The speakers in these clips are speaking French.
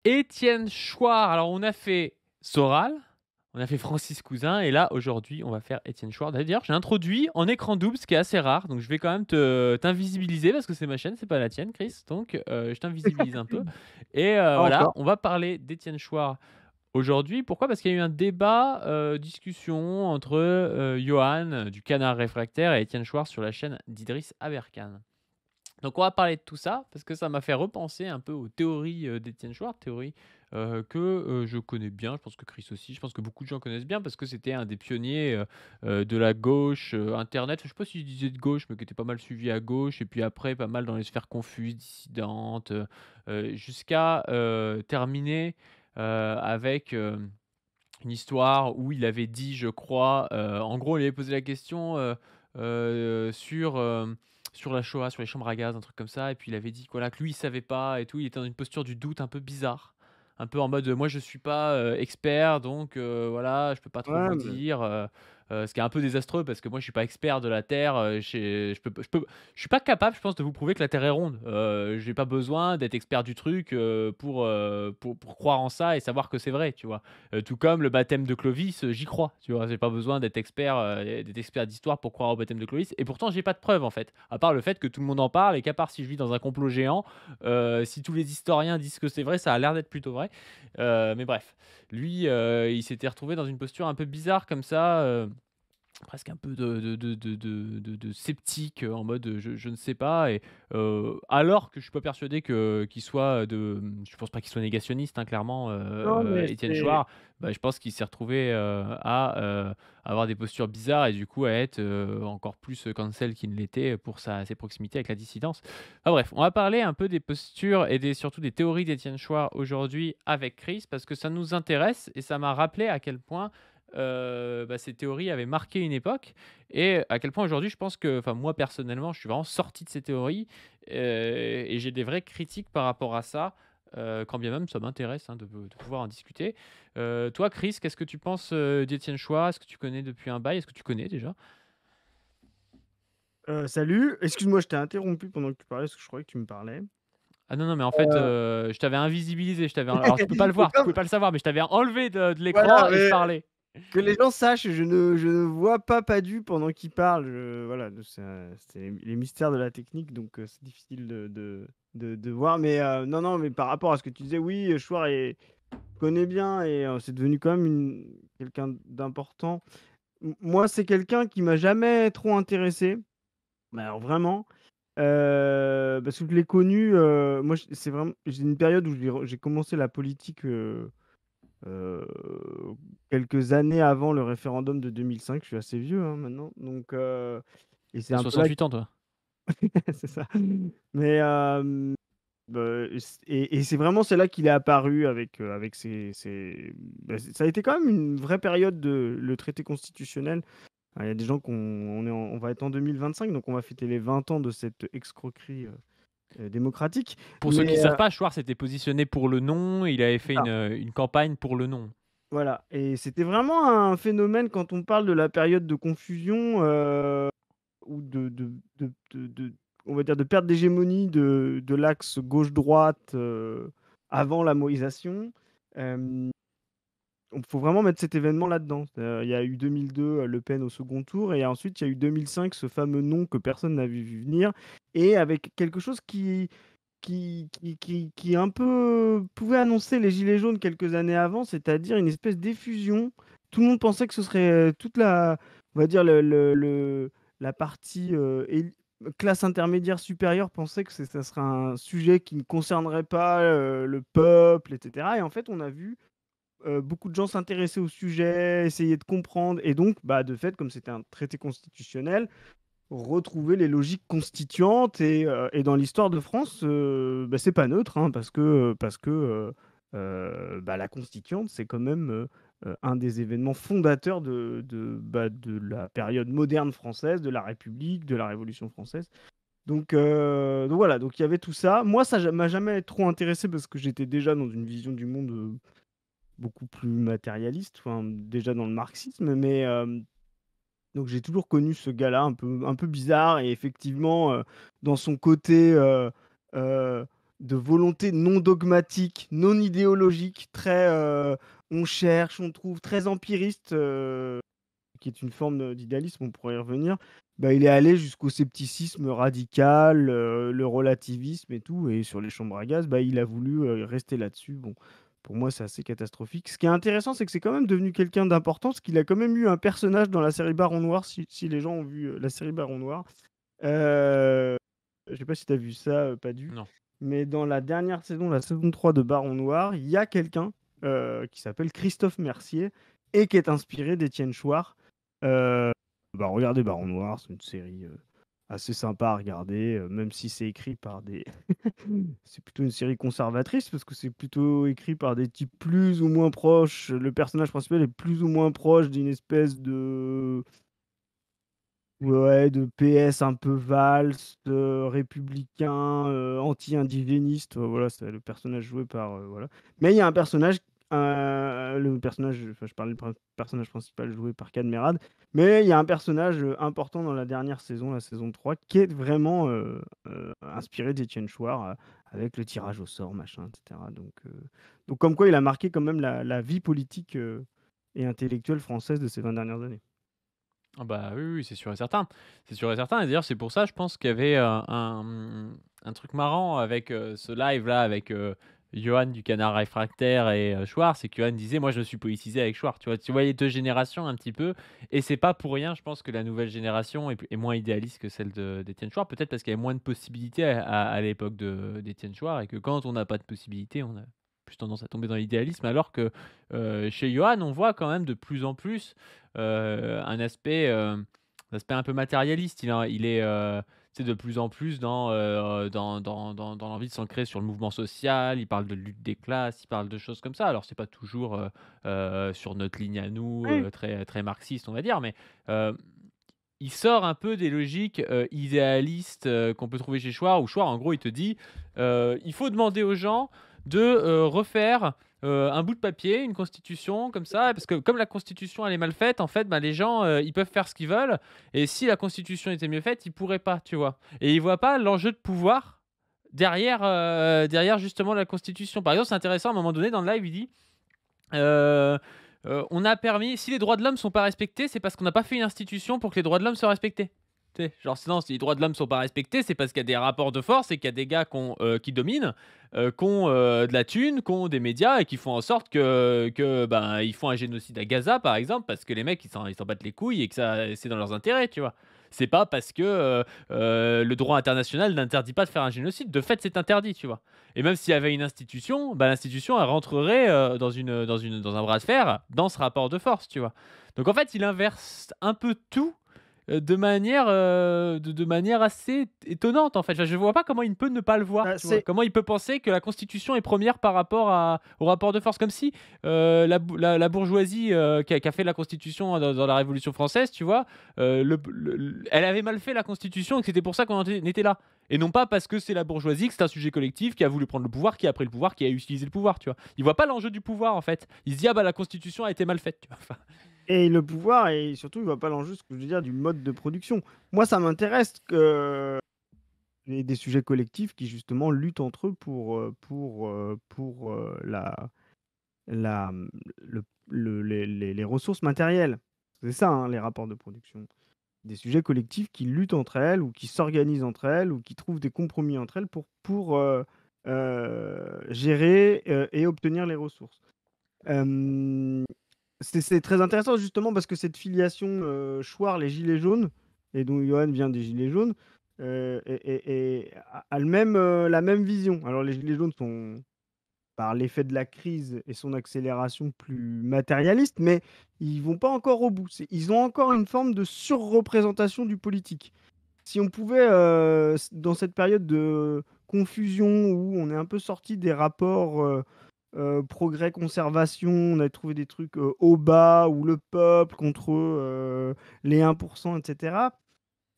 Étienne Chouard. Alors, on a fait Soral, on a fait Francis Cousin et là, aujourd'hui, on va faire Étienne Chouard. D'ailleurs, j'ai introduit en écran double, ce qui est assez rare, donc je vais quand même te t'invisibiliser parce que c'est ma chaîne, c'est pas la tienne, Chris, donc je t'invisibilise un peu et Pas voilà, encore. on va parler d'Étienne Chouard aujourd'hui. Pourquoi? Parce qu'il y a eu un débat, discussion entre, Yoann, du Canard Réfractaire et Étienne Chouard sur la chaîne d'Idriss Aberkane. Donc on va parler de tout ça, parce que ça m'a fait repenser un peu aux théories, d'Étienne Chouard, théories, que, je connais bien. Je pense que Chris aussi, je pense que beaucoup de gens connaissent bien parce que c'était un des pionniers, de la gauche, internet. Je sais pas s'il disait de gauche, mais qui était pas mal suivi à gauche et puis après pas mal dans les sphères confuses, dissidentes, jusqu'à, terminer, avec, une histoire où il avait dit, je crois, en gros, il avait posé la question, sur, sur la Shoah, sur les chambres à gaz, un truc comme ça et puis il avait dit que voilà, que lui, il savait pas et tout. Il était dans une posture du doute un peu bizarre, un peu en mode, «Moi, je suis pas, expert donc voilà, je peux pas trop Ouais, vous mais dire», ce qui est un peu désastreux parce que moi, je suis pas expert de la Terre, je suis pas capable, je pense, de vous prouver que la Terre est ronde. J'ai pas besoin d'être expert du truc, pour croire en ça et savoir que c'est vrai, tu vois? Tout comme le baptême de Clovis, j'y crois, tu vois? J'ai pas besoin d'être expert d'histoire pour croire au baptême de Clovis et pourtant j'ai pas de preuves, en fait. À part le fait que tout le monde en parle et qu'à part si je vis dans un complot géant, si tous les historiens disent que c'est vrai, ça a l'air d'être plutôt vrai. Mais bref, lui, il s'était retrouvé dans une posture un peu bizarre comme ça, presque un peu de sceptique, en mode, je ne sais pas et alors que je suis pas persuadé qu'il soit je pense pas qu'il soit négationniste, hein, clairement, non, mais Étienne c'est Chouard. Bah, je pense qu'il s'est retrouvé, avoir des postures bizarres et du coup à être, encore plus, cancel qu'il ne l'était pour ses proximités avec la dissidence. Enfin bref, on va parler un peu des postures et surtout des théories d'Étienne Chouard aujourd'hui avec Chris parce que ça nous intéresse et ça m'a rappelé à quel point bah, ces théories avaient marqué une époque et à quel point aujourd'hui je pense que enfin moi personnellement, je suis vraiment sorti de ces théories, et j'ai des vraies critiques par rapport à ça, quand bien même ça m'intéresse, hein, de pouvoir en discuter. Toi Chris, qu'est-ce que tu penses, d'Étienne Chouard? Est-ce que tu connais depuis un bail? Est-ce que tu connais déjà? salut, excuse-moi, je t'ai interrompu pendant que tu parlais parce que je croyais que tu me parlais. Ah non, non, mais en fait, Heu, je t'avais invisibilisé, je t'avais alors tu peux pas le mais voir, tu pouvais comme pas le savoir, mais je t'avais enlevé de l'écran voilà, et je mais parlais. que les gens sachent, je ne vois pas Padu pendant qu'il parle, voilà, c'est les mystères de la technique donc c'est difficile de voir mais non, non, mais par rapport à ce que tu disais, oui, Chouard connaît bien et c'est devenu quand même quelqu'un d'important. Moi, c'est quelqu'un qui m'a jamais trop intéressé, mais alors vraiment. Parce que je l'ai connu, moi j c'est vraiment j'ai une période où j'ai commencé la politique, heu, quelques années avant le référendum de 2005. Je suis assez vieux, hein, maintenant, donc et c'est Tu un peu là que 68 ans toi? c'est ça. Mais bah, c'est vraiment c'est là qu'il est apparu avec bah, ça a été quand même une vraie période de le traité constitutionnel. Il y a des gens on va être en 2025, donc on va fêter les 20 ans de cette escroquerie, démocratique, Pour ceux mais qui ne savent pas, Chouard s'était positionné pour le non, il avait c'est fait ça, une campagne pour le non. voilà et c'était vraiment un phénomène quand on parle de la période de confusion, ou de on va dire de perte d'hégémonie de l'axe gauche-droite, avant la moïsation. Hem, il faut vraiment mettre cet événement là-dedans. Il y a eu 2002, Le Pen au second tour et ensuite il y a eu 2005, ce fameux non que personne n'avait vu venir et avec quelque chose qui un peu pouvait annoncer les gilets jaunes quelques années avant, c'est-à-dire une espèce d'effusion. Tout le monde pensait que ce serait, toute la on va dire la partie, classe intermédiaire supérieure pensait que ça serait un sujet qui ne concernerait pas, le peuple et cetera et en fait, on a vu, beaucoup de gens s'intéresser au sujet, essayer de comprendre et donc, bah, de fait, comme c'était un traité constitutionnel, retrouver les logiques constituantes et dans l'histoire de France, bah, c'est pas neutre, hein, parce que, bah, la constituante, c'est quand même, un des événements fondateurs de la période moderne française, de la République, de la Révolution française. Donc voilà, donc il y avait tout ça. Moi, ça m'a jamais trop intéressé parce que j'étais déjà dans une vision du monde, beaucoup plus matérialiste, enfin, déjà dans le marxisme, mais donc j'ai toujours connu ce gars-là un peu bizarre et effectivement, dans son côté, de volonté non dogmatique, non idéologique, très on cherche, on trouve, très empiriste, qui est une forme d'idéalisme, on pourrait y revenir. Bah, il est allé jusqu'au scepticisme radical, le relativisme et tout, et sur les chambres à gaz, bah, il a voulu rester là-dessus. Bon, pour moi, c'est assez catastrophique. Ce qui est intéressant, c'est que c'est quand même devenu quelqu'un d'important, parce qu'il a quand même eu un personnage dans la série Baron Noir, si les gens ont vu la série Baron Noir. Je sais pas si tu as vu ça, pas du. Non. Mais dans la dernière saison, la saison 3 de Baron Noir, il y a quelqu'un qui s'appelle Christophe Mercier et qui est inspiré d'Étienne Chouard. Bah, regardez Baron Noir, c'est une série assez sympa à regarder, même si c'est écrit par des. C'est plutôt une série conservatrice parce que c'est plutôt écrit par des types plus ou moins proches. Le personnage principal est plus ou moins proche d'une espèce de. Ouais, de PS un peu valse, républicain, anti-indigéniste, voilà, c'est le personnage joué par, voilà. Mais il y a un personnage, le personnage, enfin, je parlais du personnage principal joué par Cadmerade, mais il y a un personnage, important dans la dernière saison, la saison 3, qui est vraiment, inspiré d'Étienne Chouard, avec le tirage au sort, machin, et cetera. Donc comme quoi il a marqué quand même la vie politique, et intellectuelle française de ces 20 dernières années. Ah bah, oui, oui, c'est sûr et certain. C'est sûr et certain et d'ailleurs, c'est pour ça, je pense qu'il y avait, un truc marrant avec, ce live-là, avec, Johan du Canard Réfractaire et Chouard, c'est que Johan disait: «Moi, je me suis politisé avec Chouard», tu vois? Tu vois les 2 générations un petit peu et c'est pas pour rien, je pense que la nouvelle génération est moins idéaliste que celle d'Étienne Chouard. Peut-être parce qu'il y avait moins de possibilités à l'époque d'Étienne Chouard et que quand on n'a pas de possibilités, on a plus tendance à tomber dans l'idéalisme alors que, chez Johan, on voit quand même de plus en plus un aspect un peu matérialiste. Il est, tu sais, de plus en plus dans l'envie de s'ancrer sur le mouvement social. Il parle de lutte des classes, il parle de choses comme ça. Alors c'est pas toujours, sur notre ligne à nous, Oui. très très marxiste, on va dire, mais, heu, il sort un peu des logiques, idéalistes, qu'on peut trouver chez Chouard, où Chouard, en gros, il te dit, «Il faut demander aux gens de, refaire, un bout de papier, une constitution comme ça, parce que comme la constitution, elle est mal faite, en fait, bah, les gens, ils peuvent faire ce qu'ils veulent et si la constitution était mieux faite, ils pourraient pas», tu vois? Et il voit pas l'enjeu de pouvoir derrière justement la constitution. Par exemple, c'est intéressant, à un moment donné, dans le live, il dit, Heu on a permis si les droits de l'homme sont pas respectés, c'est parce qu'on n'a pas fait une institution pour que les droits de l'homme soient respectés. Tu sais? Genre sinon si les droits de l'homme sont pas respectés, c'est parce qu'il y a des rapports de force et qu'il y a des gars qui dominent, qui ont, de la thune, qui ont des médias et qui font en sorte ben, ils font un génocide à Gaza, par exemple, parce que les mecs ils s'en battent les couilles et que ça c'est dans leurs intérêts, tu vois? C'est pas parce que, le droit international n'interdit pas de faire un génocide. De fait, c'est interdit, tu vois? Et même s'il y avait une institution, bah, l'institution, elle rentrerait, dans un bras de fer, dans ce rapport de force, tu vois? Donc en fait, il inverse un peu tout, de manière assez étonnante, en fait. Enfin, je vois pas comment il peut ne pas le voir, Bah, tu vois? c'est Comment il peut penser que la constitution est première par rapport au rapport de force? Comme si, la bourgeoisie, qui a fait la constitution dans la Révolution française, tu vois? Elle avait mal fait la constitution et que c'était pour ça qu'on en était là. Et non pas parce que c'est la bourgeoisie, que c'est un sujet collectif qui a voulu prendre le pouvoir, qui a pris le pouvoir, qui a utilisé le pouvoir, tu vois? Il voit pas l'enjeu du pouvoir, en fait. Il se dit: «Ah bah, la constitution a été mal faite», tu vois? Enfin, Et le pouvoir et surtout, il voit pas l'enjeu, ce que je veux dire, du mode de production. Moi, ça m'intéresse que les des sujets collectifs qui justement luttent entre eux pour la, mmh, les ressources matérielles. C'est ça, hein, les rapports de production. Des sujets collectifs qui luttent entre elles ou qui s'organisent entre elles ou qui trouvent des compromis entre elles pour gérer, et obtenir les ressources. Hem c'est très intéressant justement parce que cette filiation, Chouard, les gilets jaunes et dont Johan vient des gilets jaunes, a le même, la même vision. Alors les gilets jaunes sont, par l'effet de la crise et son accélération, plus matérialistes, mais ils vont pas encore au bout. Ils ont encore une forme de surreprésentation du politique. Si on pouvait, dans cette période de confusion où on est un peu sorti des rapports, progrès-conservation, on a trouvé des trucs, haut bas ou le peuple contre, les 1 et cetera.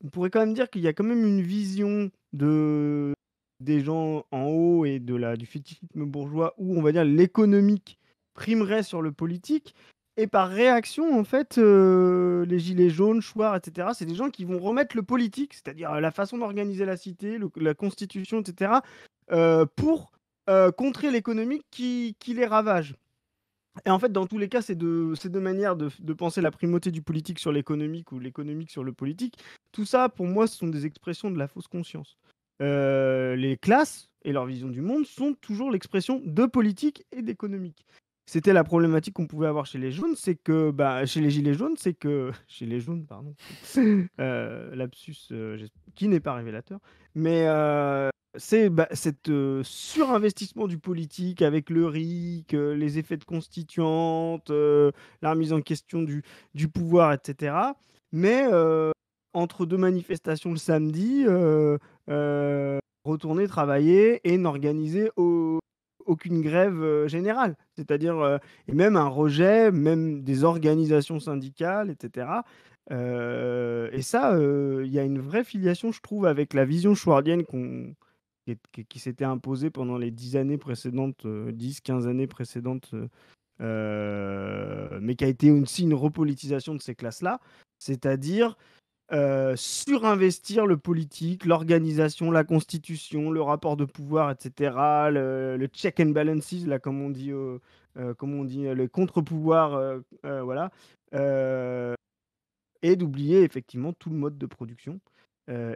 On pourrait quand même dire qu'il y a quand même une vision des gens en haut et du fétichisme bourgeois où on va dire l'économique primerait sur le politique et par réaction en fait, les gilets jaunes, Chouard et cetera, c'est des gens qui vont remettre le politique, c'est-à-dire, la façon d'organiser la cité, la constitution et cetera, pour contrer l'économie qui les ravage. Et en fait, dans tous les cas, ces deux manières de penser la primauté du politique sur l'économique ou l'économique sur le politique. Tout ça, pour moi, ce sont des expressions de la fausse conscience. Les classes et leur vision du monde sont toujours l'expression de politique et d'économique. C'était la problématique qu'on pouvait avoir chez les jaunes, c'est que, chez les gilets jaunes, c'est que, chez les jaunes, pardon, lapsus qui n'est pas révélateur, mais c'est cet surinvestissement du politique avec le RIC, les effets de constituante, la remise en question du pouvoir, etc. Mais entre deux manifestations le samedi, retourner travailler et n'organiser aucune grève générale. C'est-à-dire, et même un rejet, même des organisations syndicales, etc. Et ça, il y a une vraie filiation, je trouve, avec la vision schwardienne qui s'était imposée pendant les 10 années précédentes, 10-15 années précédentes, mais qui a été aussi une repolitisation de ces classes-là. C'est-à-dire surinvestir le politique, l'organisation, la constitution, le rapport de pouvoir, etc., le check and balances, là, comme on dit, le contre-pouvoir, voilà, et d'oublier effectivement tout le mode de production.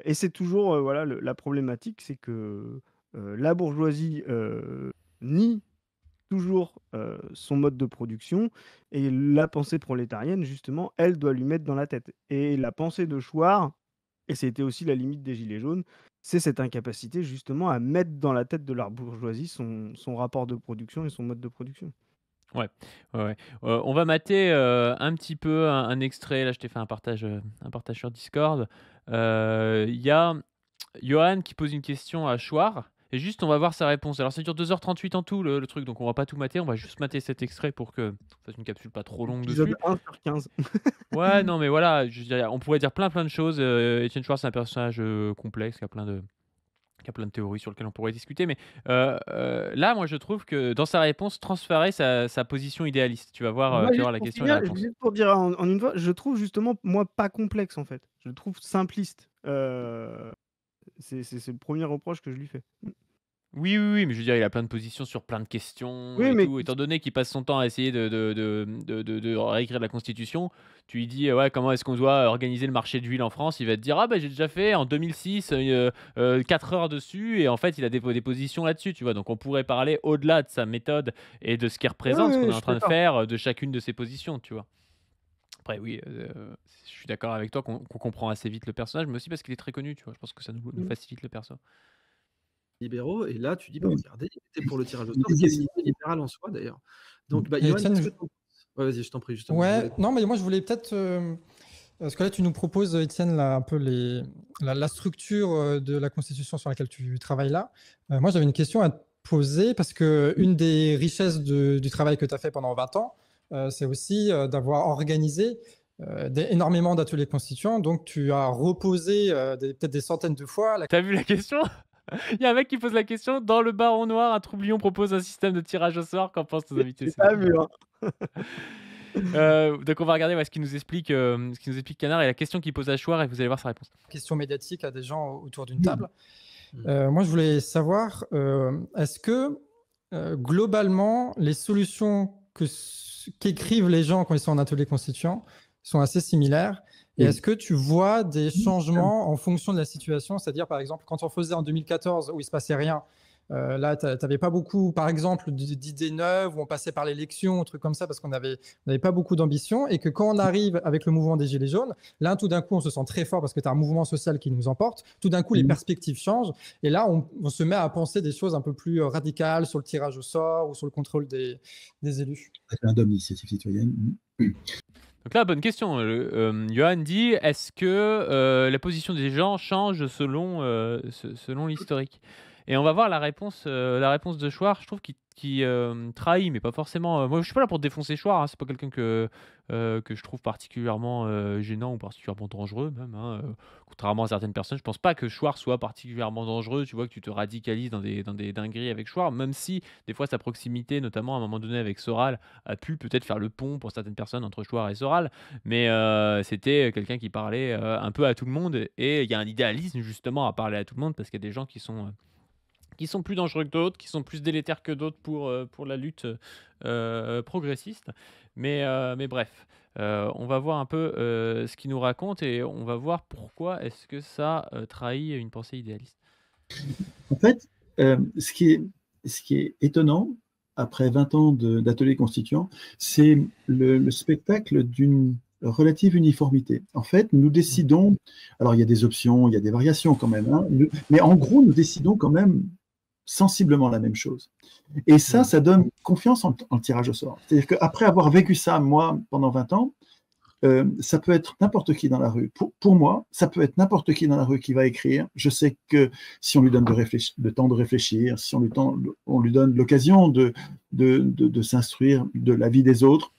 Et c'est toujours voilà, la problématique, c'est que la bourgeoisie nie toujours son mode de production, et la pensée prolétarienne, justement, elle doit lui mettre dans la tête. Et la pensée de Chouard, et c'était aussi la limite des Gilets jaunes, c'est cette incapacité justement à mettre dans la tête de la bourgeoisie son rapport de production et son mode de production. Ouais, ouais, ouais. On va mater un petit peu un extrait. Là, je t'ai fait un partage sur Discord. Il y a Johan qui pose une question à Chouard. Et juste, on va voir sa réponse. Alors, ça dure 2h38 en tout, le truc. Donc, on va pas tout mater. On va juste mater cet extrait pour que on fasse une capsule pas trop longue Épisode dessus. 1/15. Ouais, non, mais voilà. On pourrait dire plein de choses. Étienne Chouard, c'est un personnage complexe qui a plein de théories sur lesquelles on pourrait discuter, mais là, moi, je trouve que dans sa réponse, transférer sa position idéaliste. Tu vas voir, Moi, tu vas voir juste la pour question et la finir, réponse. juste pour dire en une fois, je trouve justement, moi, pas complexe, en fait. Je le trouve simpliste. C'est le premier reproche que je lui fais. Oui, oui, oui, mais je veux dire, il a plein de positions sur plein de questions Oui, et mais tout. Étant donné qu'il passe son temps à essayer de réécrire la Constitution, tu lui dis, ouais, comment est-ce qu'on doit organiser le marché de l'huile en France? Il va te dire, ah, bah, j'ai déjà fait en 2006 4 heures dessus, et en fait, il a des positions là-dessus, tu vois. Donc, on pourrait parler au-delà de sa méthode et de ce qu'il oui, représente, ce qu'on oui, est je en suis train de d'accord. faire de chacune de ses positions, tu vois. Après, oui, je suis d'accord avec toi qu'on comprend assez vite le personnage, mais aussi parce qu'il est très connu, tu vois. Je pense que ça nous facilite le perso. libéraux, et là tu dis: «Bah, Oui. regardez, il était pour le tirage au Une sort», ce qui est une question. idée libérale en soi d'ailleurs. Donc, Et Yoann, Étienne, qu'est-ce que tu en penses? Ouais, vas-y, je t'en prie, justement, je ouais, voulais non, mais moi je voulais peut-être, parce que là tu nous proposes, Étienne, là, un peu la structure de la constitution sur laquelle tu travailles là. Moi j'avais une question à te poser, parce que une des richesses du travail que tu as fait pendant 20 ans, c'est aussi d'avoir organisé énormément d'ateliers constituants. Donc tu as reposé peut-être des centaines de fois T'as vu la question? Il y a un mec qui pose la question: «Dans le baron noir, un troublion propose un système de tirage au sort, qu'en pensent nos invités?» J'ai C'est pas drôle. vu, hein. Donc on va regarder ce qu'il nous explique, Canard, et la question qu'il pose à Chouard, et vous allez voir sa réponse. questions médiatiques à des gens autour d'une table. Mmh. Moi, je voulais savoir, est-ce que globalement, les solutions qu'écrivent les gens quand ils sont en atelier constituant sont assez similaires? Et Oui. est-ce que tu vois des changements en fonction de la situation? C'est-à-dire, par exemple, quand on faisait en 2014 où il ne se passait rien, là, tu n'avais pas beaucoup, par exemple, d'idées neuves, où on passait par l'élection, un truc comme ça, parce qu'on n'avait pas beaucoup d'ambition. Et que quand on arrive avec le mouvement des Gilets jaunes, là, tout d'un coup, on se sent très fort parce que tu as un mouvement social qui nous emporte. Tout d'un coup, les perspectives changent. Et là, on se met à penser des choses un peu plus radicales sur le tirage au sort ou sur le contrôle des élus. Référendum d'initiative citoyenne. Donc là, bonne question. Johan dit: «Est-ce que la position des gens change selon l'historique?» Et on va voir la réponse de Chouard. Je trouve qu'il trahit, mais pas forcément. Moi, je suis pas là pour défoncer Chouard, hein. C'est pas quelqu'un que je trouve particulièrement gênant ou particulièrement dangereux, même, hein. Contrairement à certaines personnes, je pense pas que Chouard soit particulièrement dangereux. Tu vois, que tu te radicalises dans des dingueries avec Chouard, même si des fois sa proximité, notamment à un moment donné avec Soral, a pu peut-être faire le pont pour certaines personnes entre Chouard et Soral. Mais c'était quelqu'un qui parlait un peu à tout le monde, et il y a un idéalisme justement à parler à tout le monde, parce qu'il y a des gens qui sont qui sont plus dangereux que d'autres, qui sont plus délétères que d'autres pour la lutte progressiste. Mais bref, on va voir un peu ce qu'il nous raconte et on va voir pourquoi est-ce que ça trahit une pensée idéaliste. En fait, ce qui est étonnant, après 20 ans d'ateliers constituants, c'est le spectacle d'une relative uniformité. En fait, nous décidons, alors il y a des options, il y a des variations quand même, hein, mais en gros, nous décidons quand même sensiblement la même chose. Et ça donne confiance en le tirage au sort. C'est-à-dire qu'après avoir vécu ça, moi, pendant 20 ans, ça peut être n'importe qui dans la rue. Pour moi, ça peut être n'importe qui dans la rue qui va écrire. Je sais que si on lui donne le temps de réfléchir, si on lui donne l'occasion de s'instruire de la vie des autres,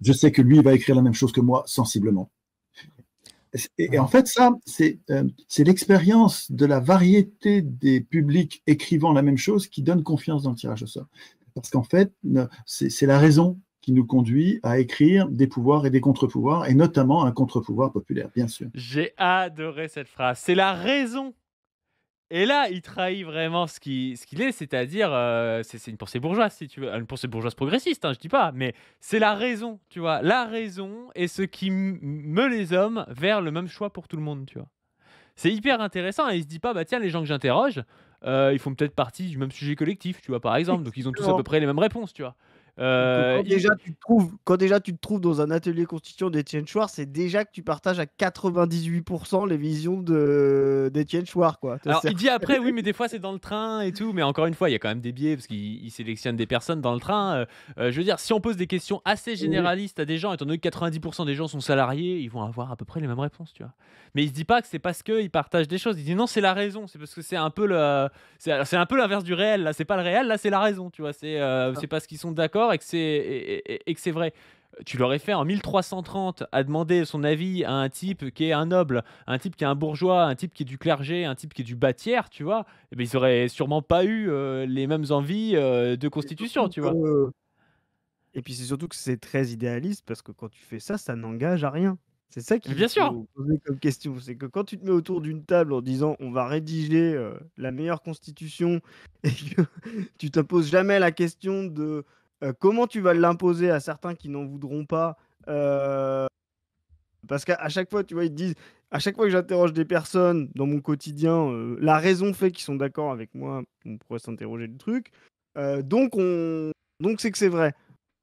je sais que lui il va écrire la même chose que moi, sensiblement. Et en fait, ça, c'est l'expérience de la variété des publics écrivant la même chose qui donne confiance dans le tirage au sort. Parce qu'en fait, c'est la raison qui nous conduit à écrire des pouvoirs et des contre-pouvoirs, et notamment un contre-pouvoir populaire, bien sûr. J'ai adoré cette phrase. C'est la raison. Et là, il trahit vraiment ce qu'il est, c'est-à-dire, c'est une pensée bourgeoise, si tu veux. Une pensée bourgeoise progressiste, hein, je dis pas, mais c'est la raison, tu vois. La raison est ce qui meut les hommes vers le même choix pour tout le monde, tu vois. C'est hyper intéressant et il se dit pas, bah tiens, les gens que j'interroge, ils font peut-être partie du même sujet collectif, tu vois, par exemple. Donc ils ont tous à peu près les mêmes réponses, tu vois. Quand déjà tu te trouves dans un atelier constituant d'Étienne Chouard, c'est déjà que tu partages à 98% les visions d'Étienne Chouard, quoi. Alors, il dit après, oui, mais des fois c'est dans le train et tout, mais encore une fois, il y a quand même des biais parce qu'il sélectionne des personnes dans le train. Je veux dire, si on pose des questions assez généralistes à des gens, étant donné que 90% des gens sont salariés, ils vont avoir à peu près les mêmes réponses, tu vois. Mais il se dit pas que c'est parce qu'ils partagent des choses. Il dit non, c'est la raison, c'est parce que c'est un peu c'est un peu l'inverse du réel. Là, c'est pas le réel, là, c'est la raison, tu vois. C'est parce qu'ils sont d'accord et que c'est vrai. Tu l'aurais fait en 1330 à demander son avis à un type qui est un noble, un type qui est un bourgeois, un type qui est du clergé, un type qui est du bas tiers, tu vois, eh ben, ils auraient sûrement pas eu les mêmes envies de constitution, tu vois. Et puis c'est surtout que c'est très idéaliste parce que quand tu fais ça, ça n'engage à rien. C'est ça Mais qu'il bien sûr. faut poser comme question. C'est que quand tu te mets autour d'une table en disant on va rédiger la meilleure constitution et que tu te poses jamais la question de comment tu vas l'imposer à certains qui n'en voudront pas. Parce qu'à chaque fois, tu vois, ils te disent, à chaque fois que j'interroge des personnes dans mon quotidien, la raison fait qu'ils sont d'accord avec moi. On pourrait s'interroger le truc. Donc c'est que c'est vrai.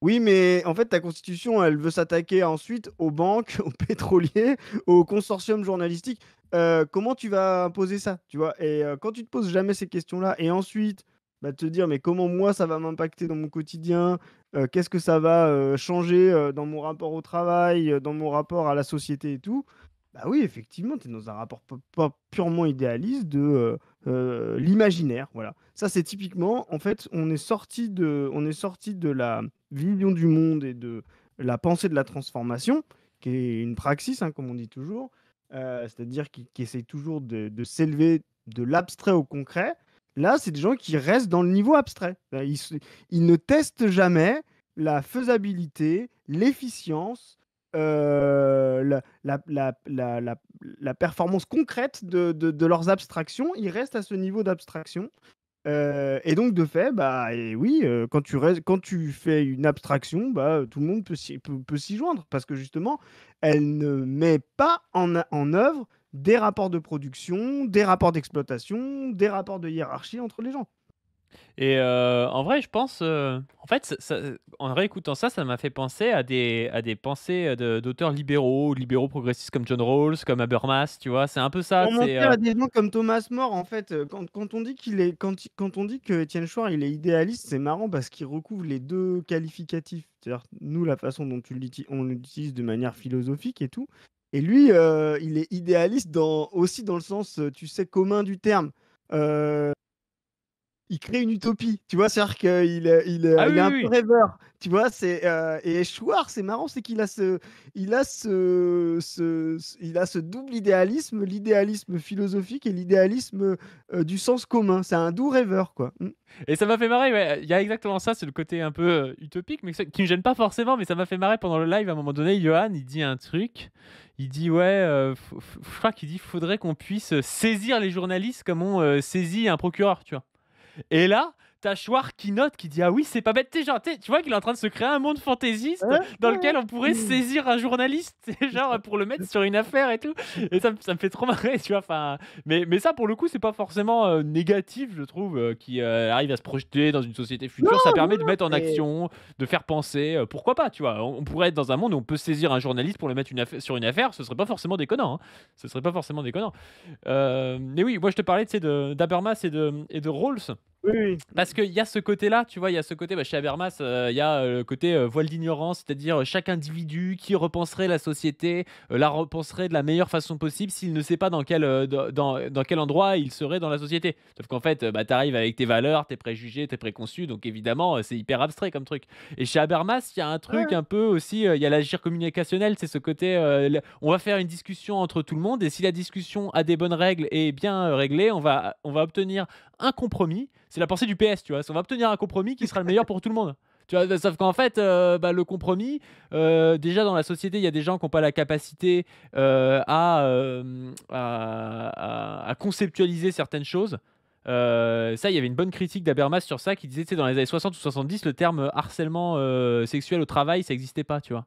Oui, mais en fait, ta constitution, elle veut s'attaquer ensuite aux banques, aux pétroliers, aux consortiums journalistiques. Comment tu vas imposer ça, tu vois? Et quand tu te poses jamais ces questions-là, et ensuite, bah, te dire, mais comment moi ça va m'impacter dans mon quotidien? Qu'est-ce que ça va changer dans mon rapport au travail, dans mon rapport à la société et tout? Bah oui, effectivement, tu es dans un rapport pas purement idéaliste de l'imaginaire. Voilà. Ça, c'est typiquement, en fait, on est sorti de la vision du monde et de la pensée de la transformation, qui est une praxis, hein, comme on dit toujours, c'est-à-dire qui essaye toujours de s'élever de l'abstrait au concret. Là, c'est des gens qui restent dans le niveau abstrait. Ils ne testent jamais la faisabilité, l'efficience, la performance concrète de leurs abstractions. Ils restent à ce niveau d'abstraction. Et donc, de fait, bah, et oui, quand tu fais une abstraction, bah, tout le monde peut s'y joindre parce que justement, elle ne met pas en œuvre des rapports de production, des rapports d'exploitation, des rapports de hiérarchie entre les gens. Et en vrai, je pense, en fait, en réécoutant ça, ça m'a fait penser à des pensées d'auteurs libéraux progressistes comme John Rawls, comme Habermas, tu vois. C'est un peu ça. Pour mentir à des gens comme Thomas More, en fait, quand on dit quand on dit que Étienne Chouard il est idéaliste, c'est marrant parce qu'il recouvre les deux qualificatifs. C'est-à-dire, nous, la façon dont on l'utilise de manière philosophique et tout. Et lui, il est idéaliste aussi dans le sens, tu sais, commun du terme. il crée une utopie, tu vois, c'est-à-dire qu'il il Ah il oui, est un oui, peu oui. rêveur, tu vois, et Schwartz, c'est marrant, c'est qu'il a il a ce double idéalisme, l'idéalisme philosophique et l'idéalisme du sens commun. C'est un doux rêveur, quoi. Et ça m'a fait marrer, ouais. Il y a exactement ça, c'est le côté un peu utopique, mais qui me gêne pas forcément, mais ça m'a fait marrer pendant le live. À un moment donné, Johan, il dit un truc. Il dit, ouais, je crois qu'il dit, faudrait qu'on puisse saisir les journalistes comme on saisit un procureur, tu vois. Et là, t'as Schwartz qui note, qui dit ah oui, c'est pas bête. Genre, tu vois qu'il est en train de se créer un monde fantaisiste dans lequel on pourrait saisir un journaliste, genre pour le mettre sur une affaire et tout. Et ça me fait trop marrer, tu vois. Enfin, mais ça, pour le coup, c'est pas forcément négatif, je trouve, qui arrive à se projeter dans une société Non, future. Ça non, permet de non, mettre en mais action, de faire penser. Pourquoi pas, tu vois. On pourrait être dans un monde où on peut saisir un journaliste pour le mettre sur une affaire. Ce serait pas forcément déconnant. Hein. Ce serait pas forcément déconnant. Mais oui, moi je te parlais d'Habermas et de Rawls. oui, oui. Parce qu'il y a ce côté-là, tu vois, il y a ce côté, chez Habermas, il y a le côté voile d'ignorance, c'est-à-dire chaque individu qui repenserait la société, la repenserait de la meilleure façon possible s'il ne sait pas dans quel endroit il serait dans la société. Sauf qu'en fait, tu arrives avec tes valeurs, tes préjugés, tes préconçus, donc évidemment, c'est hyper abstrait comme truc. Et chez Habermas, il y a un truc Ouais. un peu aussi, il y a l'agir communicationnel, c'est ce côté, on va faire une discussion entre tout le monde, et si la discussion a des bonnes règles et est bien réglée, on va obtenir un compromis. C'est la pensée du PS, tu vois. On va obtenir un compromis qui sera le meilleur pour tout le monde. Tu vois, sauf qu'en fait, le compromis, déjà dans la société, il y a des gens qui n'ont pas la capacité à conceptualiser certaines choses. Ça, il y avait une bonne critique d'Habermas sur ça qui disait, tu sais, dans les années 60 ou 70, le terme harcèlement sexuel au travail, ça n'existait pas, tu vois.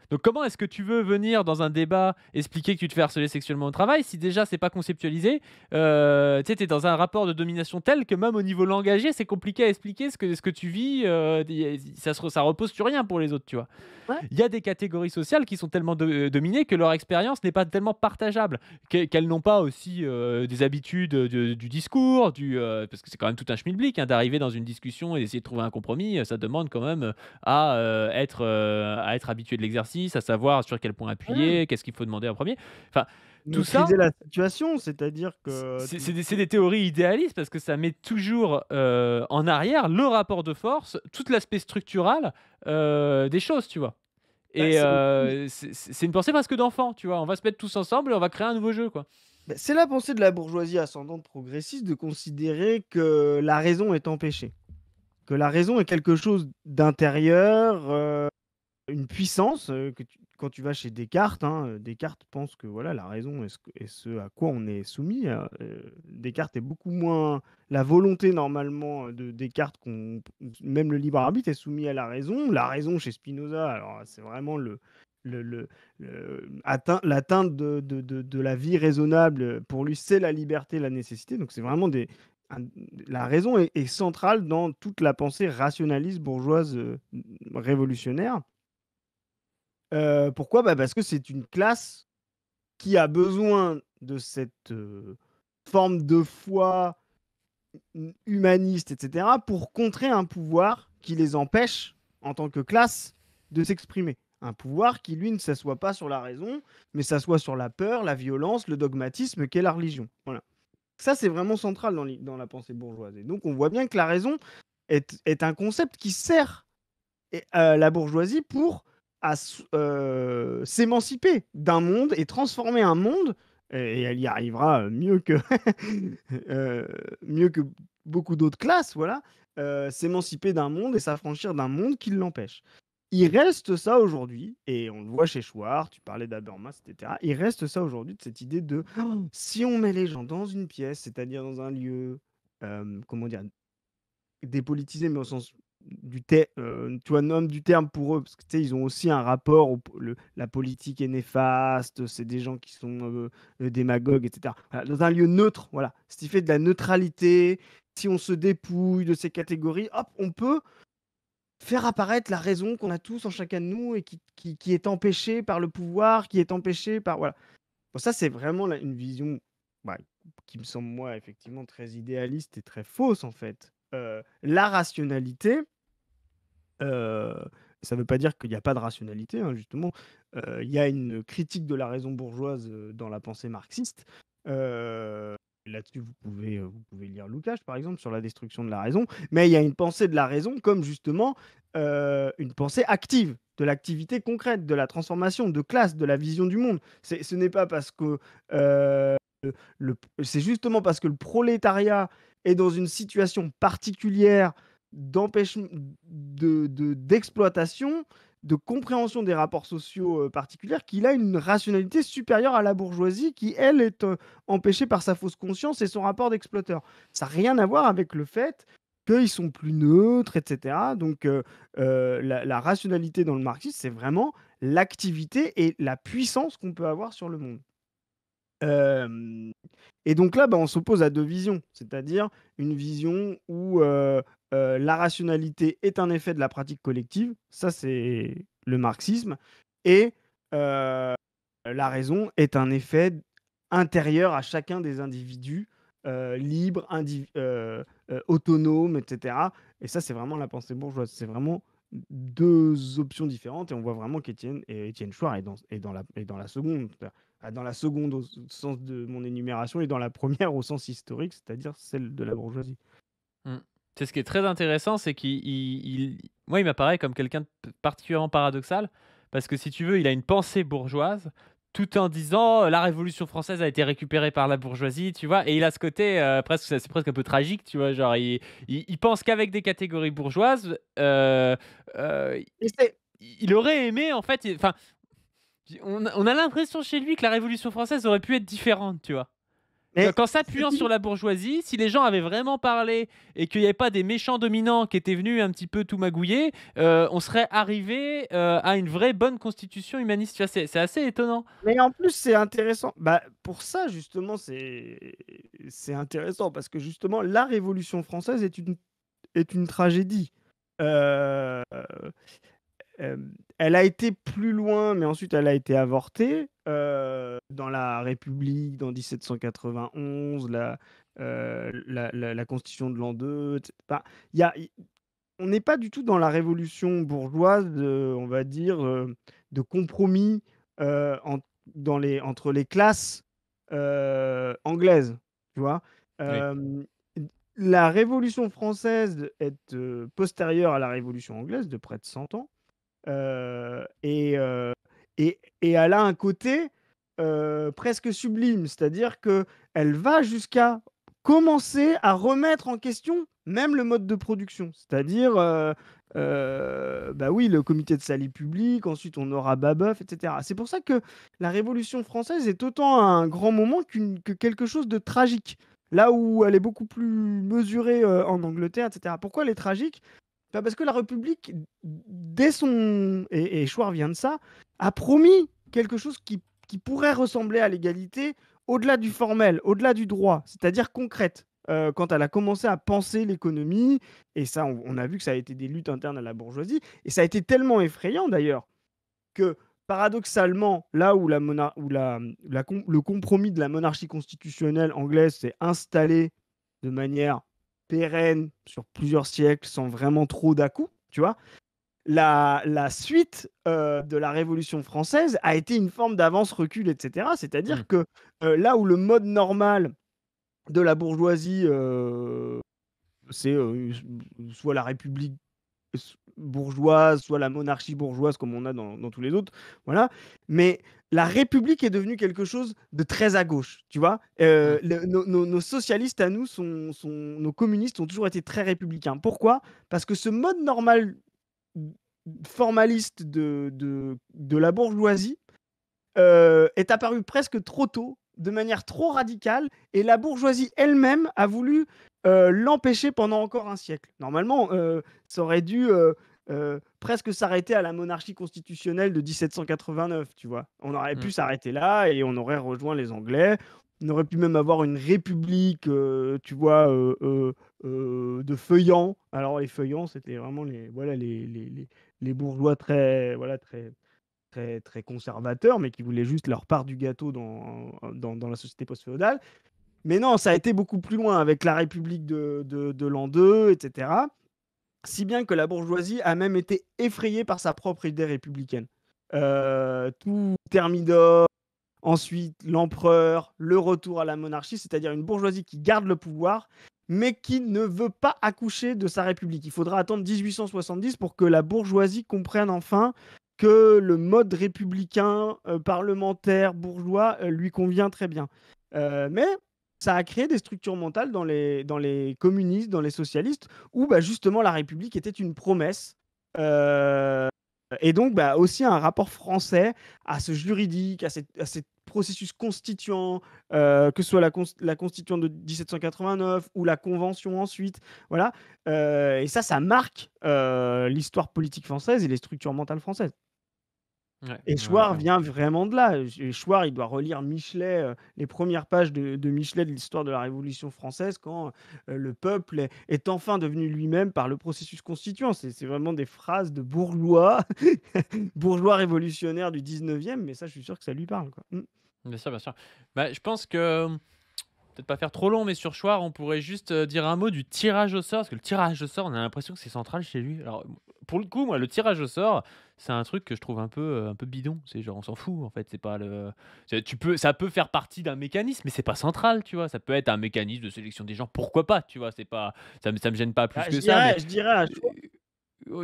Donc comment est-ce que tu veux venir dans un débat expliquer que tu te fais harceler sexuellement au travail si déjà c'est pas conceptualisé? Tu sais, t'es dans un rapport de domination tel que même au niveau langagier, c'est compliqué à expliquer ce que tu vis. Ça repose sur rien pour les autres, tu vois. Ouais. Il y a des catégories sociales qui sont tellement dominées que leur expérience n'est pas tellement partageable, qu'elles n'ont pas aussi des habitudes du discours, parce que c'est quand même tout un schmilblick, hein, d'arriver dans une discussion et d'essayer de trouver un compromis. Ça demande quand même à être habitué de l'exercice, à savoir sur quel point appuyer, qu'est-ce qu'il faut demander en premier. Enfin, tout ça, Maîtriser la situation, c'est-à-dire que c'est des théories idéalistes parce que ça met toujours en arrière le rapport de force, tout l'aspect structural des choses, tu vois. Et c'est une pensée presque d'enfant, tu vois. On va se mettre tous ensemble et on va créer un nouveau jeu, quoi. c'est la pensée de la bourgeoisie ascendante progressiste de considérer que la raison est empêchée, que la raison est quelque chose d'intérieur, une puissance, quand tu vas chez Descartes, hein, Descartes pense que voilà, la raison est ce à quoi on est soumis. Descartes est beaucoup moins la volonté normalement de Descartes, même le libre arbitre est soumis à la raison. La raison chez Spinoza, alors c'est vraiment le l'atteinte de la vie raisonnable, pour lui, c'est la liberté, la nécessité. Donc c'est vraiment la raison est centrale dans toute la pensée rationaliste bourgeoise, révolutionnaire. Pourquoi? Bah, parce que c'est une classe qui a besoin de cette, forme de foi humaniste et cetera, pour contrer un pouvoir qui les empêche, en tant que classe, de s'exprimer. Un pouvoir qui, lui, ne s'assoit pas sur la raison, mais s'assoit sur la peur, la violence, le dogmatisme qu'est la religion. Voilà. Ça, c'est vraiment central dans la pensée bourgeoise. Et donc on voit bien que la raison est un concept qui sert la bourgeoisie pour s'émanciper d'un monde et transformer un monde, et elle y arrivera mieux que, mieux que beaucoup d'autres classes, voilà, s'émanciper d'un monde et s'affranchir d'un monde qui l'empêche. Il reste ça aujourd'hui, et on le voit chez Schwartz, tu parlais d'Habermas, etc. Il reste ça aujourd'hui, de cette idée de si on met les gens dans une pièce, c'est-à-dire dans un lieu, comment dire, dépolitisé, mais au sens tu vois, nomme du terme pour eux, parce que tu sais, ils ont aussi un rapport la politique est néfaste, c'est des gens qui sont démagogues, etc. Voilà, dans un lieu neutre, voilà, ce qui fait de la neutralité. Si on se dépouille de ces catégories, hop, on peut faire apparaître la raison qu'on a tous en chacun de nous et qui est empêchée par le pouvoir, qui est empêchée par... Voilà. Bon, ça, c'est vraiment une vision, bah, qui me semble, moi, effectivement, très idéaliste et très fausse, en fait. La rationalité, ça ne veut pas dire qu'il n'y a pas de rationalité, hein, justement. Il y a une critique de la raison bourgeoise dans la pensée marxiste. là-dessus, vous pouvez lire Lukács, par exemple, sur la destruction de la raison. Mais il y a une pensée de la raison comme justement une pensée active, de l'activité concrète, de la transformation de classe, de la vision du monde. Ce n'est pas parce que c'est justement parce que le prolétariat est dans une situation particulière d'exploitation, de compréhension des rapports sociaux particuliers, qu'il a une rationalité supérieure à la bourgeoisie qui, elle, est empêchée par sa fausse conscience et son rapport d'exploiteur. Ça n'a rien à voir avec le fait qu'ils sont plus neutres, etc. Donc, la rationalité dans le marxisme, c'est vraiment l'activité et la puissance qu'on peut avoir sur le monde. Et donc là, on s'oppose à deux visions, c'est-à-dire une vision où la rationalité est un effet de la pratique collective, ça c'est le marxisme, et la raison est un effet intérieur à chacun des individus, libres, autonomes, etc. Et ça, c'est vraiment la pensée bourgeoise. C'est vraiment deux options différentes, et on voit vraiment qu'Étienne Chouard est dans la seconde. Dans la seconde au sens de mon énumération et dans la première au sens historique, c'est-à-dire celle de la bourgeoisie. C'est ce qui est très intéressant, c'est moi, il m'apparaît comme quelqu'un de particulièrement paradoxal, parce que si tu veux, il a une pensée bourgeoise, tout en disant la Révolution française a été récupérée par la bourgeoisie, tu vois, et il a ce côté c'est presque un peu tragique, tu vois, genre il pense qu'avec des catégories bourgeoises. Il aurait aimé, en fait, enfin, on a l'impression chez lui que la Révolution française aurait pu être différente, tu vois. Qu'en s'appuyant sur la bourgeoisie, si les gens avaient vraiment parlé et qu'il n'y avait pas des méchants dominants qui étaient venus un petit peu tout magouiller, on serait arrivé à une vraie bonne constitution humaniste. Tu vois, c'est assez étonnant. Mais en plus, c'est intéressant. Pour ça, justement, c'est intéressant parce que justement, la Révolution française est une tragédie. Elle a été plus loin, mais ensuite elle a été avortée dans la République, dans 1791, la Constitution de l'an 2. Enfin, on n'est pas du tout dans la révolution bourgeoise, on va dire, de compromis entre les classes anglaises, tu vois. La Révolution française est postérieure à la Révolution anglaise de près de 100 ans. Et elle a un côté presque sublime, c'est-à-dire qu'elle va jusqu'à commencer à remettre en question même le mode de production, c'est-à-dire oui, le comité de salut public, ensuite on aura Babeuf, etc. C'est pour ça que la Révolution française est autant un grand moment que quelque chose de tragique, là où elle est beaucoup plus mesurée en Angleterre, etc. Pourquoi elle est tragique? Parce que la République, dès et Chouard vient de ça, a promis quelque chose qui pourrait ressembler à l'égalité au-delà du formel, au-delà du droit, c'est-à-dire concrète. Quand elle a commencé à penser l'économie, et ça, on a vu que ça a été des luttes internes à la bourgeoisie, et ça a été tellement effrayant d'ailleurs, que paradoxalement, là où le compromis de la monarchie constitutionnelle anglaise s'est installé de manière pérenne sur plusieurs siècles sans vraiment trop d'à-coups, tu vois, la suite de la Révolution française a été une forme d'avance-recul, etc. C'est-à-dire que là où le mode normal de la bourgeoisie, c'est soit la République bourgeoise, soit la monarchie bourgeoise comme on a dans tous les autres, voilà. Mais la République est devenue quelque chose de très à gauche, tu vois. Nos socialistes à nous, nos communistes ont toujours été très républicains. Pourquoi? Parce que ce mode normal formaliste de la bourgeoisie est apparu presque trop tôt, de manière trop radicale, et la bourgeoisie elle-même a voulu l'empêcher pendant encore un siècle. Normalement, ça aurait dû presque s'arrêter à la monarchie constitutionnelle de 1789, tu vois. On aurait pu s'arrêter là et on aurait rejoint les Anglais. On aurait pu même avoir une république, tu vois, de feuillants. Alors les feuillants, c'était vraiment les bourgeois très conservateurs, mais qui voulaient juste leur part du gâteau dans la société post-féodale. Mais non, ça a été beaucoup plus loin avec la République de l'an 2, etc. Si bien que la bourgeoisie a même été effrayée par sa propre idée républicaine. Tout Thermidor, ensuite l'empereur, le retour à la monarchie, c'est-à-dire une bourgeoisie qui garde le pouvoir, mais qui ne veut pas accoucher de sa république. Il faudra attendre 1870 pour que la bourgeoisie comprenne enfin que le mode républicain, parlementaire, bourgeois, lui convient très bien. Mais ça a créé des structures mentales dans les communistes, dans les socialistes, où justement la République était une promesse. Et donc aussi un rapport français à ce juridique, à ces processus constituants, que ce soit la constituante de 1789 ou la convention ensuite. Voilà. Et ça marque l'histoire politique française et les structures mentales françaises. Ouais, Et ouais, Chouard ouais. vient vraiment de là. Chouard, il doit relire Michelet, les premières pages de Michelet de l'histoire de la Révolution française, quand le peuple est enfin devenu lui-même par le processus constituant. C'est vraiment des phrases de bourgeois, bourgeois révolutionnaires du 19e, mais ça, je suis sûr que ça lui parle, quoi. Bien sûr, bien sûr. Je pense que, peut-être pas faire trop long, mais sur Chouard, on pourrait juste dire un mot du tirage au sort, parce que le tirage au sort, on a l'impression que c'est central chez lui. Alors, pour le coup, moi, le tirage au sort, c'est un truc que je trouve un peu bidon. C'est genre, on s'en fout, en fait. C'est pas le. Ça peut faire partie d'un mécanisme, mais c'est pas central, tu vois. Ça peut être un mécanisme de sélection des gens, pourquoi pas, tu vois. C'est pas, ça me gêne pas plus que ça, mais. Je dirais à Chouard,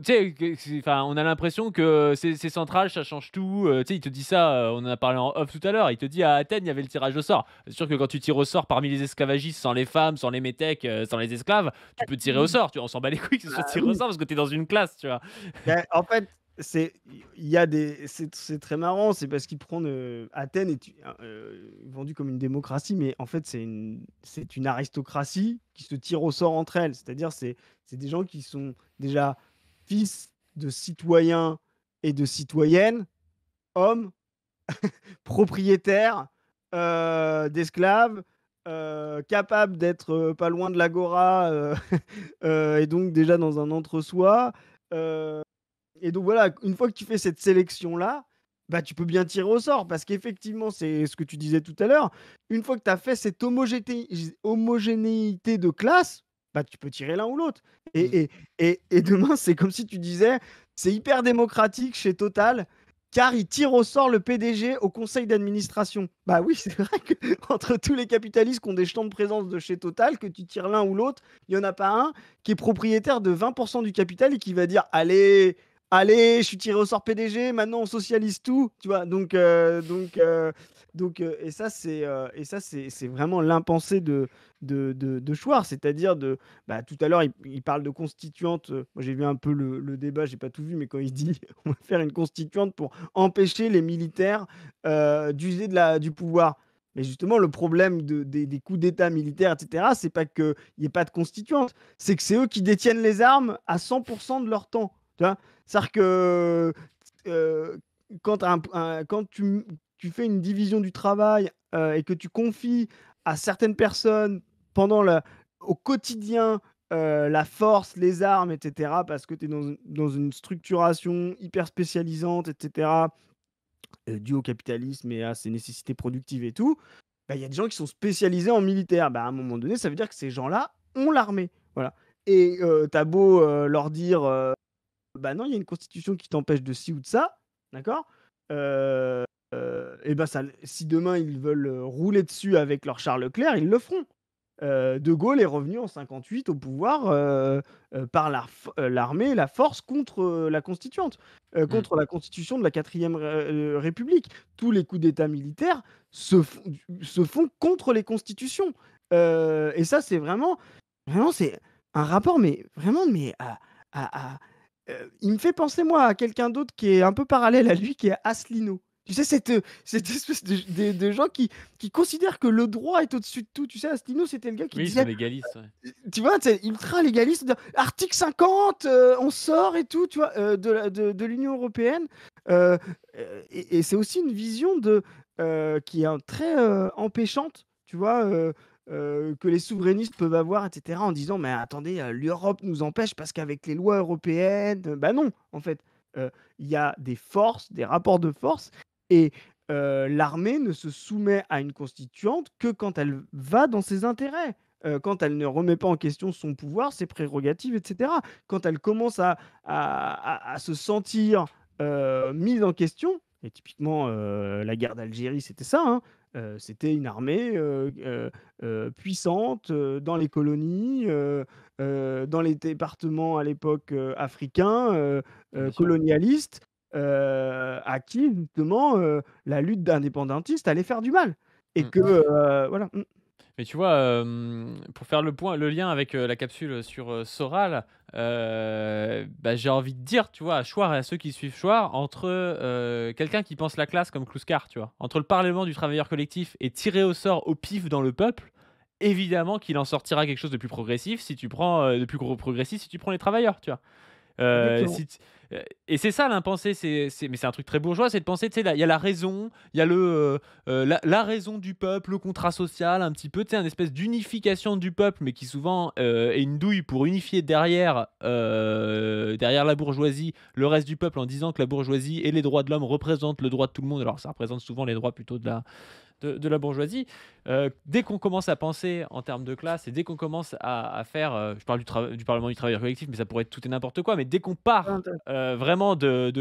Tu sais, on a l'impression que c'est central, ça change tout. Tu sais, il te dit ça, on en a parlé en off tout à l'heure. Il te dit à Athènes, il y avait le tirage au sort. C'est sûr que quand tu tires au sort parmi les esclavagistes, sans les femmes, sans les métèques, sans les esclaves, tu peux tirer au sort. Tu vois, on s'en bat les couilles que ce soit tiré au oui. sort parce que tu es dans une classe, tu vois. En fait, c'est très marrant, c'est parce qu'il prend Athènes est vendu comme une démocratie, mais en fait c'est une aristocratie qui se tire au sort entre elles. C'est-à-dire c'est des gens qui sont déjà fils de citoyens et de citoyennes, hommes, propriétaires d'esclaves, capables d'être pas loin de l'agora, et donc déjà dans un entre-soi. Et donc voilà, une fois que tu fais cette sélection-là, tu peux bien tirer au sort, parce qu'effectivement, c'est ce que tu disais tout à l'heure, une fois que tu as fait cette homogénéité de classe, tu peux tirer l'un ou l'autre. Et demain, c'est comme si tu disais, c'est hyper démocratique chez Total, car ils tirent au sort le PDG au conseil d'administration. Bah oui, c'est vrai qu'entre tous les capitalistes qui ont des jetons de présence de chez Total, que tu tires l'un ou l'autre, il n'y en a pas un qui est propriétaire de 20% du capital et qui va dire, allez, je suis tiré au sort PDG, maintenant on socialise tout, tu vois. Et ça, c'est vraiment l'impensé de Chouard, c'est-à-dire tout à l'heure, il parle de constituante. Moi, j'ai vu un peu le débat, j'ai pas tout vu, mais quand il dit on va faire une constituante pour empêcher les militaires d'user du pouvoir. Mais justement, le problème des coups d'État militaires, etc., c'est pas qu'il n'y ait pas de constituante, c'est que c'est eux qui détiennent les armes à 100% de leur temps. Tu vois, c'est-à-dire que quand tu fais une division du travail et que tu confies à certaines personnes au quotidien la force, les armes, etc., parce que tu es dans une structuration hyper spécialisante, etc., due au capitalisme et à ses nécessités productives et tout, il y a des gens qui sont spécialisés en militaire. À un moment donné, ça veut dire que ces gens-là ont l'armée. Voilà. Et t'as beau leur dire non, il y a une constitution qui t'empêche de ci ou de ça, d'accord. Et si demain ils veulent rouler dessus avec leur char Leclerc, ils le feront. De Gaulle est revenu en 58 au pouvoir par l'armée et la force contre la constituante, contre la constitution de la 4e République. Tous les coups d'État militaires se font contre les constitutions. Et ça, c'est vraiment c'est un rapport, mais vraiment, il me fait penser, moi, à quelqu'un d'autre qui est un peu parallèle à lui, qui est Asselineau. Tu sais, cette espèce de gens qui considèrent que le droit est au-dessus de tout. Tu sais, Asselineau, c'était le gars qui Oui, disait, c'est légaliste. Ouais. tu vois, c'est ultra légaliste. Article 50, on sort et tout, tu vois, de l'Union européenne. Et c'est aussi une vision qui est très empêchante, tu vois, que les souverainistes peuvent avoir, etc., en disant, mais attendez, l'Europe nous empêche parce qu'avec les lois européennes, non, en fait, il y a des forces, des rapports de force, et l'armée ne se soumet à une constituante que quand elle va dans ses intérêts. Quand elle ne remet pas en question son pouvoir, ses prérogatives, etc. Quand elle commence à se sentir mise en question, Et typiquement, la guerre d'Algérie, c'était ça, hein. C'était une armée puissante dans les colonies, dans les départements à l'époque africains, Bien sûr. colonialistes, à qui justement la lutte d'indépendantistes allait faire du mal. Et Mm. que voilà. Mais tu vois, pour faire le lien avec la capsule sur Soral, bah, j'ai envie de dire, tu vois, à Chouard et à ceux qui suivent Chouard, entre quelqu'un qui pense la classe comme Kluskar, tu vois, entre le Parlement du travailleur collectif et tirer au sort au pif dans le peuple, évidemment qu'il en sortira quelque chose de plus progressif si tu prends progressif si tu prends les travailleurs, tu vois. Exactement. Et c'est ça l'impensé, mais c'est un truc très bourgeois, c'est de penser, tu sais, il y a la raison, il y a la raison du peuple, le contrat social, un petit peu, tu sais, une espèce d'unification du peuple, mais qui souvent est une douille pour unifier derrière la bourgeoisie le reste du peuple en disant que la bourgeoisie et les droits de l'homme représentent le droit de tout le monde, alors ça représente souvent les droits plutôt de la bourgeoisie. Dès qu'on commence à penser en termes de classe et dès qu'on commence à faire, je parle du Parlement du travailleur collectif, mais ça pourrait être tout et n'importe quoi, mais dès qu'on part vraiment de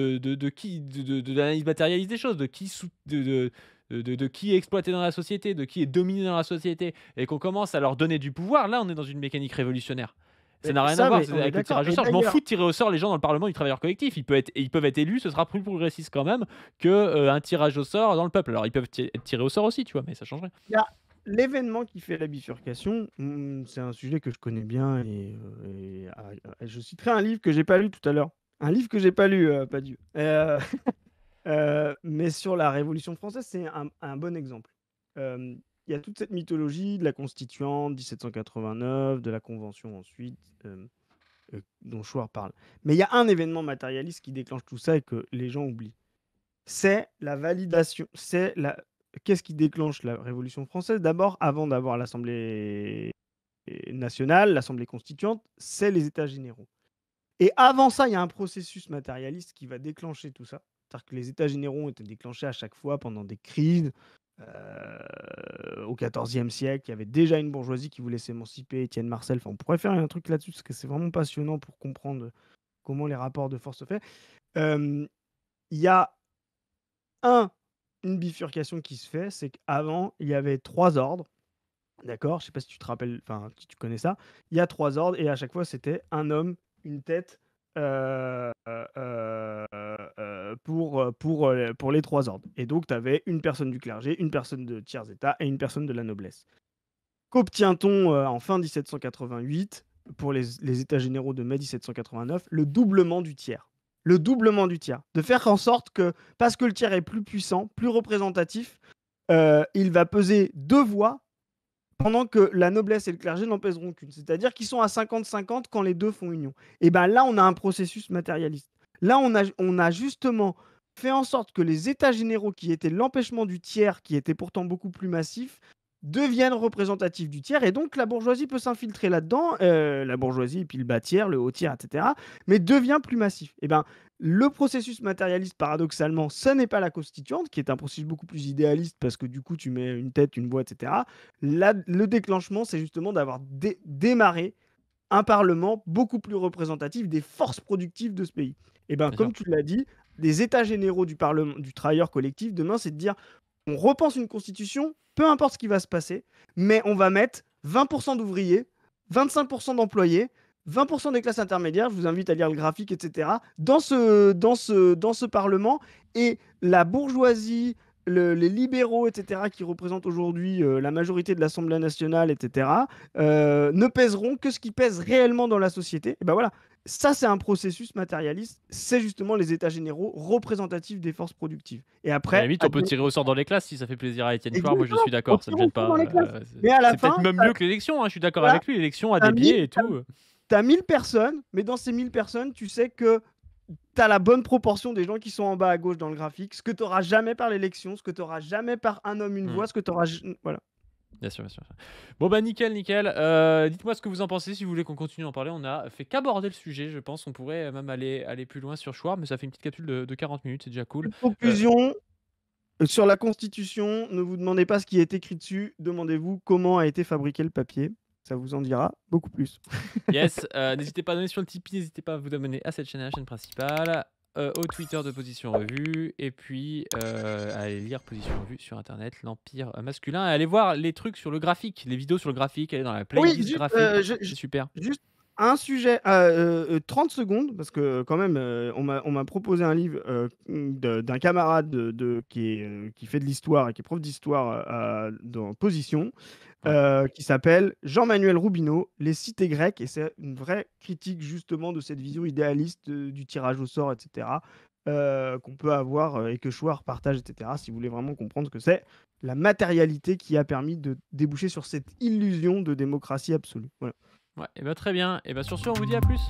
l'analyse matérialiste des choses, de qui est exploité dans la société, de qui est dominé dans la société, et qu'on commence à leur donner du pouvoir, là on est dans une mécanique révolutionnaire. Ça n'a rien à voir Mais on est avec le d'accord. tirage au Et sort. Je m'en d'ailleurs, fous de tirer au sort les gens dans le Parlement du travailleur collectif. Ils peuvent être élus, ce sera plus progressiste quand même que un tirage au sort dans le peuple. Alors ils peuvent être tirés au sort aussi, tu vois, mais ça changerait. il y a l'événement qui fait la bifurcation, c'est un sujet que je connais bien je citerai un livre que j'ai pas lu tout à l'heure. Un livre que j'ai pas lu, pas Dieu. Mais sur la Révolution française, c'est un bon exemple. Il y a toute cette mythologie de la Constituante 1789, de la Convention ensuite, dont Chouard parle. Mais il y a un événement matérialiste qui déclenche tout ça et que les gens oublient. C'est la validation, qu'est-ce qui déclenche la Révolution française? D'abord, avant d'avoir l'Assemblée nationale, l'Assemblée constituante, c'est les États généraux. Et avant ça, il y a un processus matérialiste qui va déclencher tout ça. C'est-à-dire que les États généraux ont été déclenchés à chaque fois pendant des crises. Au XIVe siècle, il y avait déjà une bourgeoisie qui voulait s'émanciper, Étienne Marcel. Enfin, on pourrait faire un truc là-dessus parce que c'est vraiment passionnant pour comprendre comment les rapports de force se font. Il y a une bifurcation qui se fait, c'est qu'avant, il y avait 3 ordres. D'accord? Je sais pas si tu te rappelles, enfin, si tu connais ça. Il y a 3 ordres et à chaque fois, c'était un homme, une tête, pour les 3 ordres. Et donc, tu avais une personne du clergé, une personne de tiers état et une personne de la noblesse. Qu'obtient-on en fin 1788 pour les États généraux de mai 1789? Le doublement du tiers. Le doublement du tiers. De faire en sorte que, parce que le tiers est plus puissant, plus représentatif, il va peser 2 voix pendant que la noblesse et le clergé n'en pèseront qu'une. C'est-à-dire qu'ils sont à 50-50 quand les deux font union. Et bien là, on a un processus matérialiste. Là, on a justement fait en sorte que les États généraux, qui étaient l'empêchement du tiers, qui était pourtant beaucoup plus massif, deviennent représentatifs du tiers. Et donc, la bourgeoisie peut s'infiltrer là-dedans, la bourgeoisie, et puis le bas tiers, le haut tiers, etc., mais devient plus massif. Et bien, le processus matérialiste, paradoxalement, ce n'est pas la constituante, qui est un processus beaucoup plus idéaliste, parce que du coup, tu mets une tête, une voix, etc. Là, le déclenchement, c'est justement d'avoir démarré un parlement beaucoup plus représentatif des forces productives de ce pays. Et bien, Bien comme sûr. tu l'as dit, les états généraux du parlement, du travailleur collectif, demain, c'est de dire, on repense une constitution, peu importe ce qui va se passer, mais on va mettre 20% d'ouvriers, 25% d'employés, 20% des classes intermédiaires, je vous invite à lire le graphique, etc., dans ce Parlement. Et la bourgeoisie, les libéraux, etc., qui représentent aujourd'hui la majorité de l'Assemblée nationale, etc., ne pèseront que ce qui pèse réellement dans la société. Et ben voilà, ça c'est un processus matérialiste, c'est justement les États généraux représentatifs des forces productives. Et À la après, limite, on peut tirer au sort dans les classes si ça fait plaisir à Étienne Chouard. Moi, je exactement, suis on d'accord, ça me tire au gêne sort dans pas. les classes. Mais à la C'est peut-être fin, même mieux que l'élection, hein, je suis d'accord voilà, avec lui. L'élection a t'as des biais 1000 et tout. t'as 1000 personnes, mais dans ces 1000 personnes, tu sais que tu as la bonne proportion des gens qui sont en bas à gauche dans le graphique, ce que tu n'auras jamais par l'élection, ce que tu n'auras jamais par un homme, une voix, ce que tu auras. Voilà. Bien sûr, bien sûr. Bon, bah, nickel, nickel. Dites-moi ce que vous en pensez. Si vous voulez qu'on continue à en parler, on a fait qu'aborder le sujet, je pense. On pourrait même aller plus loin sur Chouard, mais ça fait une petite capsule de 40 minutes, c'est déjà cool. Une conclusion sur la Constitution, ne vous demandez pas ce qui est écrit dessus, demandez-vous comment a été fabriqué le papier. Ça vous en dira beaucoup plus. Yes, n'hésitez pas à donner sur le Tipeee, n'hésitez pas à vous abonner à cette chaîne, à la chaîne principale. au Twitter de Position Revue et puis allez lire Position Revue sur internet, l'Empire masculin, et allez voir les trucs sur le graphique, les vidéos sur le graphique, allez dans la playlist juste, graphique, c'est super. Juste un sujet, 30 secondes, parce que quand même, on m'a proposé un livre d'un camarade qui fait de l'histoire et qui est prof d'histoire dans Position, qui s'appelle Jean-Manuel Roubineau, Les cités grecques, et c'est une vraie critique justement de cette vision idéaliste du tirage au sort, etc., qu'on peut avoir et que Chouard partage, etc., si vous voulez vraiment comprendre ce que c'est la matérialité qui a permis de déboucher sur cette illusion de démocratie absolue. Voilà. Ouais, et bah très bien. Et bah sur ce, on vous dit à plus.